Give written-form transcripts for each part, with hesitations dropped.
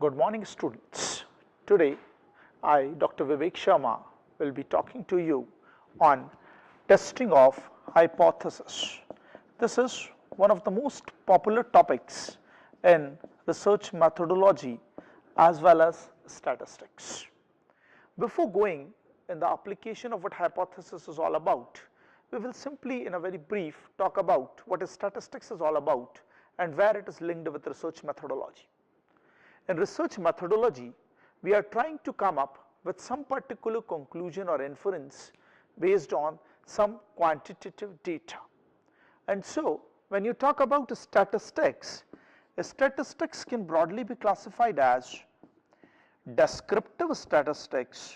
Good morning, students. Today, I, Dr. Vivek Sharma, will be talking to you on testing of hypothesis. This is one of the most popular topics in research methodology as well as statistics. Before going in the application of what hypothesis is all about, we will simply in a very brief talk about what is statistics is all about and where it is linked with research methodology. In research methodology, we are trying to come up with some particular conclusion or inference based on some quantitative data. And so, when you talk about statistics can broadly be classified as descriptive statistics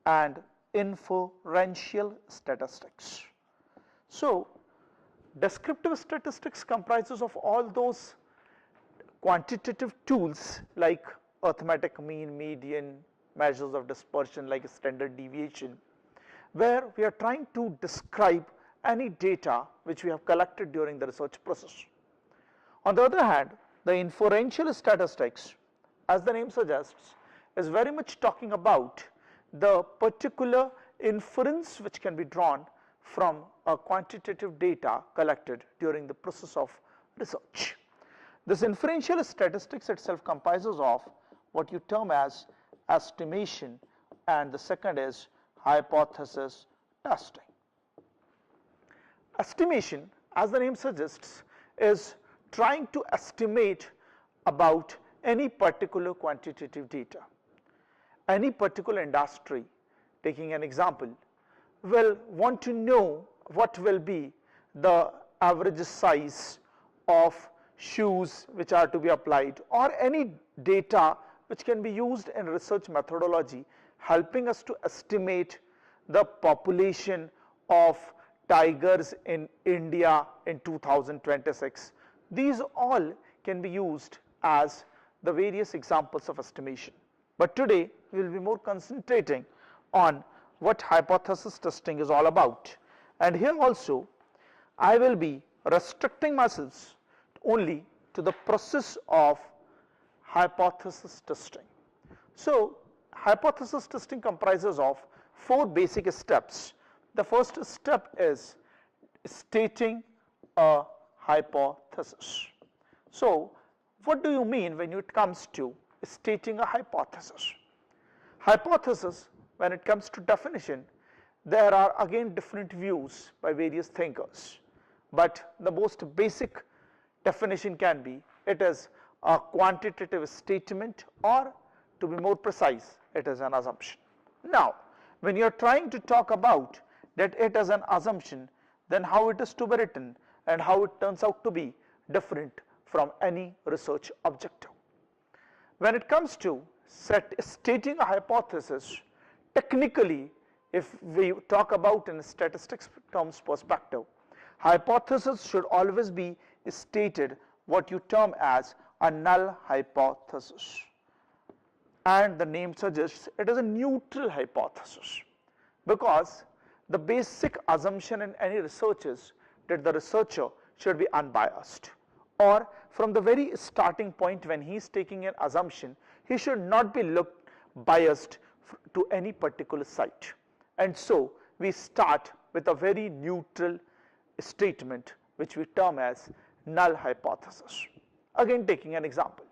and inferential statistics. So, descriptive statistics comprises of all those quantitative tools like arithmetic mean, median, measures of dispersion like standard deviation, where we are trying to describe any data which we have collected during the research process. On the other hand, the inferential statistics, as the name suggests, is very much talking about the particular inference which can be drawn from a quantitative data collected during the process of research. This inferential statistics itself comprises of what you term as estimation, and the second is hypothesis testing. Estimation, as the name suggests, is trying to estimate about any particular quantitative data. Any particular industry, taking an example, will want to know what will be the average size of shoes which are to be applied, or any data which can be used in research methodology helping us to estimate the population of tigers in India in 2026. These all can be used as the various examples of estimation. But today we will be more concentrating on what hypothesis testing is all about. And here also I will be restricting myself only to the process of hypothesis testing. So, hypothesis testing comprises of 4 basic steps. The first step is stating a hypothesis. So, what do you mean when it comes to stating a hypothesis? Hypothesis, when it comes to definition, there are again different views by various thinkers, but the most basic definition can be it is a quantitative statement, or to be more precise, it is an assumption. Now, when you are trying to talk about that it is an assumption, then how it is to be written and how it turns out to be different from any research objective. When it comes to stating a hypothesis, technically, if we talk about in statistics terms perspective, hypothesis should always be stated what you term as a null hypothesis, and the name suggests it is a neutral hypothesis, because the basic assumption in any research is that the researcher should be unbiased, or from the very starting point when he is taking an assumption, he should not be biased to any particular site. And so we start with a very neutral statement which we term as null hypothesis. Again, taking an example,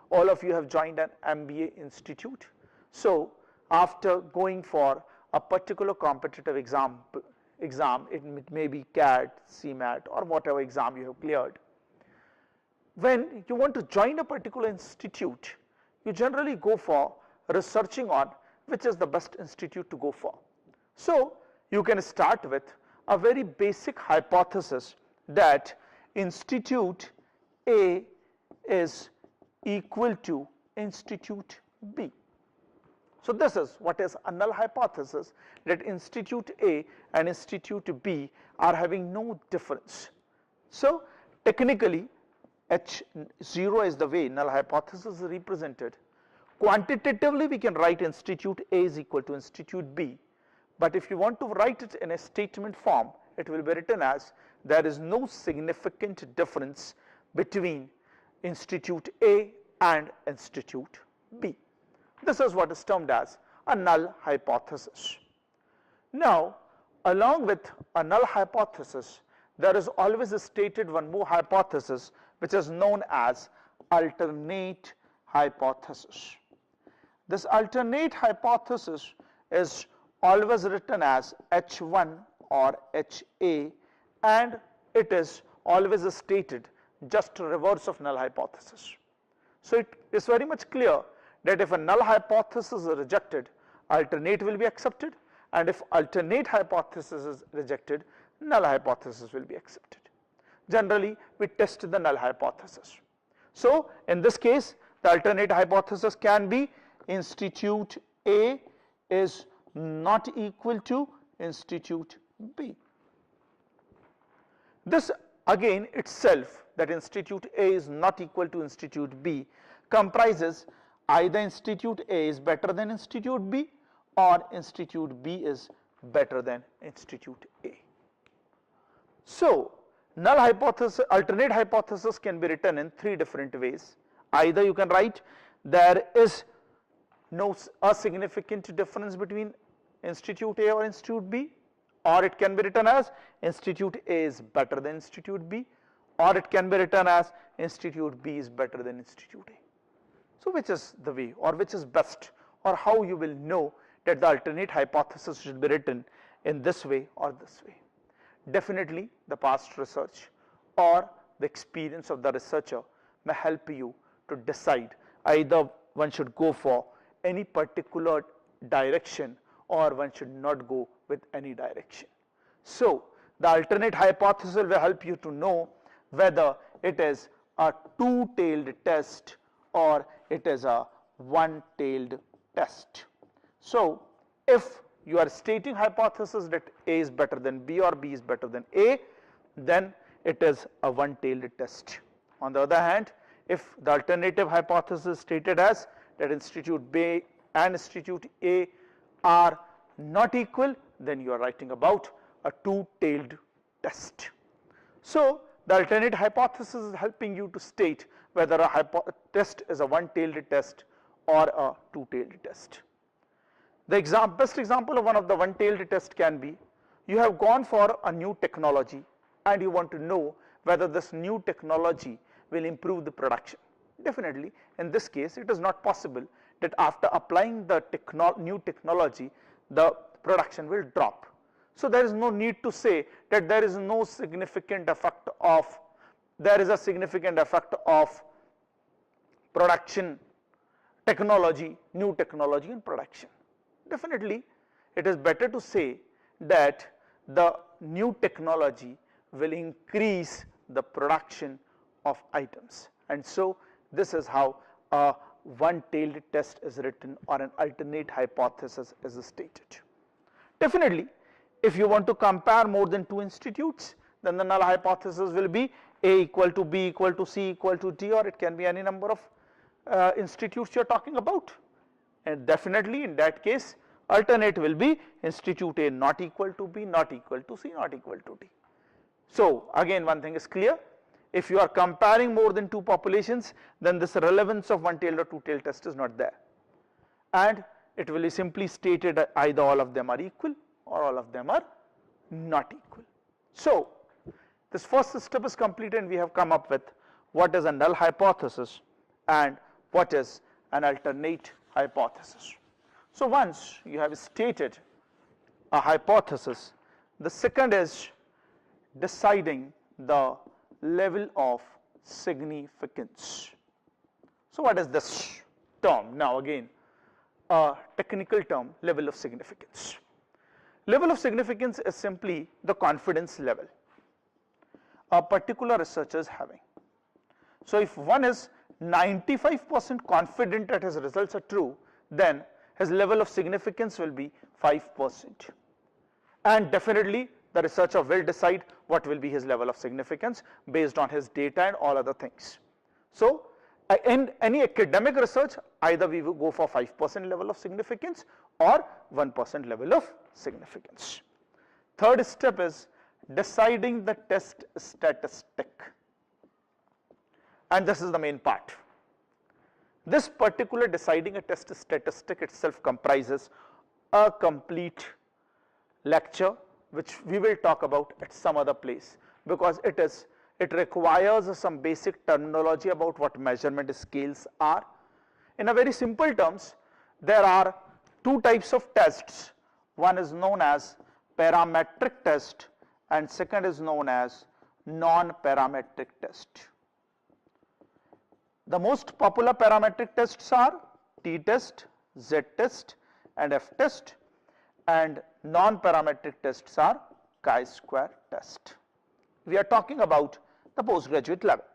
all of you have joined an MBA institute. So after going for a particular competitive exam, it may be CAT, CMAT, or whatever exam you have cleared. When you want to join a particular institute, you generally go for researching on which is the best institute to go for. So you can start with a very basic hypothesis that institute A is equal to institute B. So this is what is a null hypothesis, that institute A and institute B are having no difference. So technically H0 is the way null hypothesis is represented. Quantitatively we can write institute A is equal to institute B, but if you want to write it in a statement form, it will be written as there is no significant difference between institute A and institute B. This is what is termed as a null hypothesis. Now, along with a null hypothesis, there is always stated one more hypothesis which is known as alternate hypothesis. This alternate hypothesis is always written as H1 or HA, and it is always stated just reverse of null hypothesis. So it is very much clear that if a null hypothesis is rejected, alternate will be accepted, and if alternate hypothesis is rejected, null hypothesis will be accepted. Generally, we test the null hypothesis. So in this case, the alternate hypothesis can be institute A is not equal to institute B. This again itself, that institute A is not equal to institute B, comprises either institute A is better than institute B or institute B is better than institute A. So null hypothesis, alternate hypothesis can be written in three different ways. Either you can write there is no a significant difference between institute A or institute B, or it can be written as institute A is better than institute B, or it can be written as institute B is better than institute A. So which is the way, or which is best, or how you will know that the alternate hypothesis should be written in this way or this way? Definitely the past research or the experience of the researcher may help you to decide either one should go for any particular direction or one should not go with any direction. So the alternate hypothesis will help you to know whether it is a two-tailed test or it is a one-tailed test. So if you are stating hypothesis that A is better than B or B is better than A, then it is a one-tailed test. On the other hand, if the alternative hypothesis is stated as that institute B and institute A are not equal, then you are writing about a two-tailed test. So the alternate hypothesis is helping you to state whether a test is a one-tailed test or a two-tailed test. The best example of one of the one-tailed test can be, you have gone for a new technology and you want to know whether this new technology will improve the production. Definitely, in this case, it is not possible that after applying the new technology, the production will drop. So there is no need to say that there is no significant effect of, there is a significant effect of production technology, new technology in production. Definitely, it is better to say that the new technology will increase the production of items, and so this is how a one-tailed test is written or an alternate hypothesis is stated. Definitely, if you want to compare more than two institutes, then the null hypothesis will be A equal to B equal to C equal to D, or it can be any number of institutes you are talking about. And definitely in that case, alternate will be institute A not equal to B, not equal to C, not equal to D. So again, one thing is clear, if you are comparing more than two populations, then this relevance of one-tailed or two-tailed test is not there, and it will be simply stated that either all of them are equal or all of them are not equal. So this first step is complete, and we have come up with what is a null hypothesis and what is an alternate hypothesis. So once you have stated a hypothesis, the second is deciding the level of significance. So what is this term? Now again, a technical term, level of significance. Level of significance is simply the confidence level a particular researcher is having. So if one is 95% confident that his results are true, then his level of significance will be 5%. And definitely the researcher will decide what will be his level of significance based on his data and all other things. So in any academic research, either we will go for 5% level of significance or 1% level of significance. Third step is deciding the test statistic, and this is the main part. This particular deciding a test statistic itself comprises a complete lecture which we will talk about at some other place, because it requires some basic terminology about what measurement scales are. In a very simple terms, there are two types of tests. One is known as parametric test and second is known as non-parametric test. The most popular parametric tests are t-test, z-test and f-test, and non-parametric tests are chi-square test. We are talking about the postgraduate level.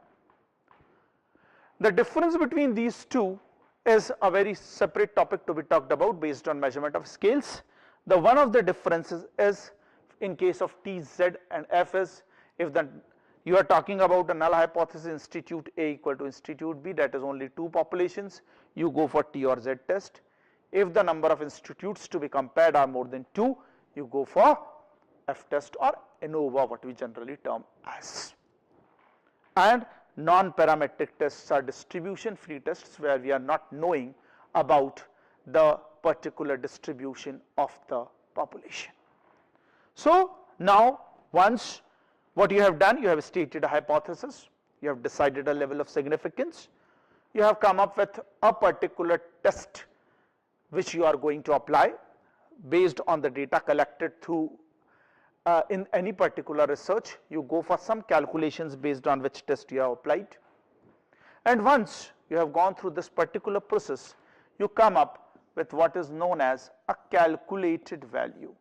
The difference between these two is a very separate topic to be talked about based on measurement of scales. The one of the differences is in case of T, Z and F is if you are talking about a null hypothesis institute A equal to institute B, that is only two populations, you go for T or Z test. If the number of institutes to be compared are more than 2, you go for F test or ANOVA, what we generally term as. And non-parametric tests are distribution free tests where we are not knowing about the particular distribution of the population. So now once what you have done, you have stated a hypothesis, you have decided a level of significance, you have come up with a particular test which you are going to apply based on the data collected through in any particular research. You go for some calculations based on which test you have applied, and once you have gone through this particular process, you come up with what is known as a calculated value.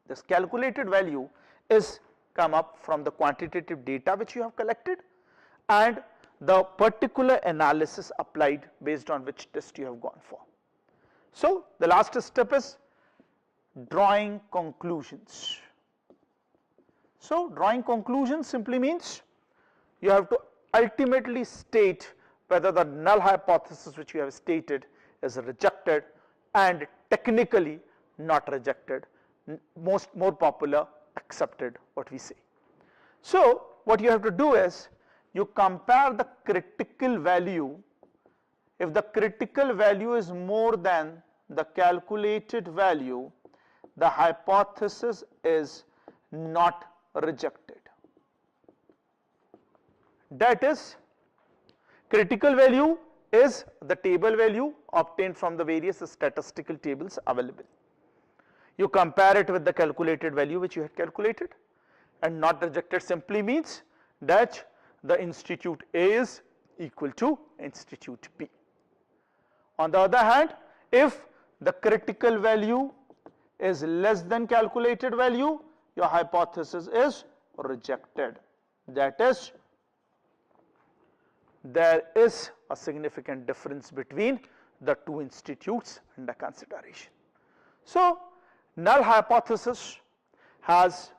This calculated value is come up from the quantitative data which you have collected and the particular analysis applied based on which test you have gone for. So the last step is drawing conclusions. So drawing conclusions simply means you have to ultimately state whether the null hypothesis which you have stated is rejected and technically not rejected, more popular accepted, what we say. So what you have to do is you compare the critical value. If the critical value is more than the calculated value, the hypothesis is not rejected. That is, critical value is the table value obtained from the various statistical tables available. You compare it with the calculated value which you had calculated, and not rejected simply means that the institute A is equal to institute B. On the other hand, if the critical value is less than calculated value, your hypothesis is rejected. That is, there is a significant difference between the two institutes under consideration. So null hypothesis has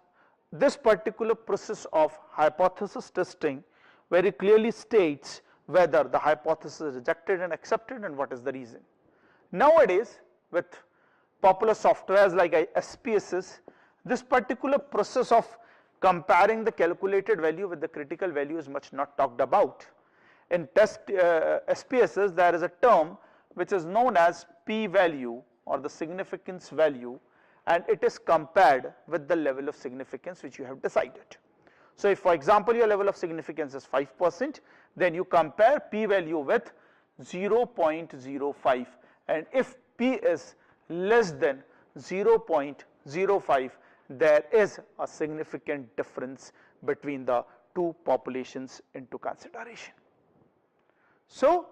this particular process of hypothesis testing very clearly states whether the hypothesis is rejected and accepted and what is the reason. Nowadays, with popular softwares like SPSS, this particular process of comparing the calculated value with the critical value is much not talked about. In SPSS, there is a term which is known as p-value or the significance value, and it is compared with the level of significance which you have decided. So if for example your level of significance is 5%, then you compare p-value with 0.05, and if p is less than 0.05, there is a significant difference between the two populations into consideration. So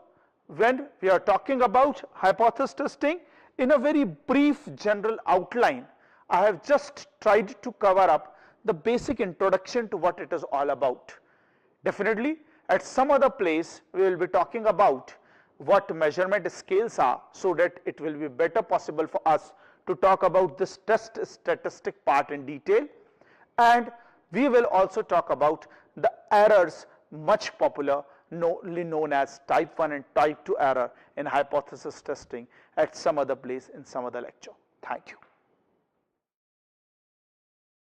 when we are talking about hypothesis testing, in a very brief general outline, I have just tried to cover up the basic introduction to what it is all about. Definitely at some other place we will be talking about what measurement scales are, so that it will be better possible for us to talk about this test statistic part in detail, and we will also talk about the errors much popularly known as type 1 and type 2 error in hypothesis testing at some other place in some other lecture. Thank you.